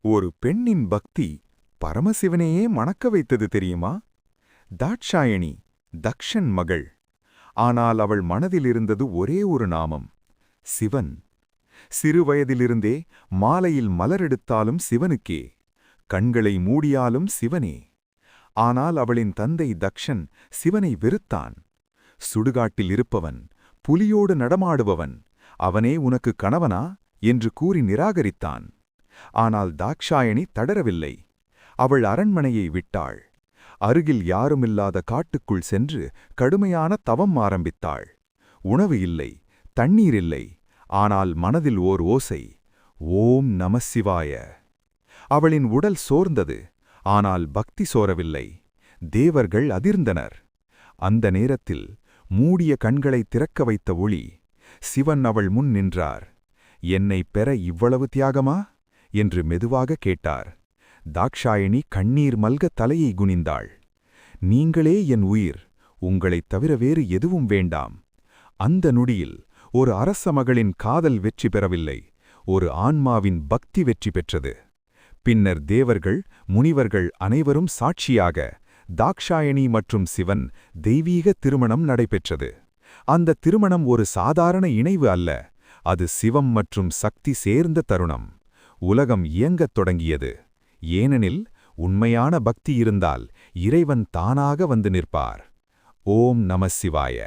ஒரு பெண்ணின் பக்தி பரமசிவனையே மணக்க வைத்தது தெரியுமா? தாட்சாயணி, தக்ஷன் மகள். ஆனால் அவள் மனதில் இருந்தது ஒரே ஒரு நாமம், சிவன். சிறுவயதிலிருந்தே மாலையில் மலரெடுத்தாலும் சிவனுக்கே, கண்களை மூடியாலும் சிவனே. ஆனால் அவளின் தந்தை தக்ஷன் சிவனை வெறுத்தான். சுடுகாட்டில் இருப்பவன், புலியோடு நடமாடுபவன், அவனே உனக்கு கணவனா என்று கூறி நிராகரித்தான். ஆனால் தாக்ஷாயணி தளரவில்லை. அவள் அரண்மனையை விட்டாள். அருகில் யாருமில்லாத காட்டுக்குள் சென்று கடுமையான தவம் ஆரம்பித்தாள். உணவு இல்லை, தண்ணீர் இல்லை, ஆனால் மனதில் ஓர் ஓசை, ஓம் நமசிவாய. அவளின் உடல் சோர்ந்தது, ஆனால் பக்தி சோரவில்லை. தேவர்கள் அதிர்ந்தனர். அந்த நேரத்தில் மூடிய கண்களை திறக்க வைத்த ஒளி, சிவன் அவள் முன் நின்றார். என்னைப் பெற இவ்வளவு தியாகமா என்று மெதுவாக கேட்டார். தாக்ஷாயணி கண்ணீர் மல்க தலையை குனிந்தாள். நீங்களே என் உயிர், உங்களைத் தவிர வேறு எதுவும் வேண்டாம். அந்த நொடியில் ஒரு அரச மகளின் காதல் வெற்றி பெறவில்லை, ஒரு ஆன்மாவின் பக்தி வெற்றி பெற்றது. பின்னர் தேவர்கள், முனிவர்கள் அனைவரும் சாட்சியாக தாக்ஷாயணி மற்றும் சிவன் தெய்வீக திருமணம் நடைபெற்றது. அந்த திருமணம் ஒரு சாதாரண இணைவு அல்ல, அது சிவம் மற்றும் சக்தி சேர்ந்த தருணம். உலகம் இயங்கத் தொடங்கியது. ஏனெனில் உண்மையான பக்தி இருந்தால் இறைவன் தானாக வந்து நிற்பார். ஓம் நமசிவாய.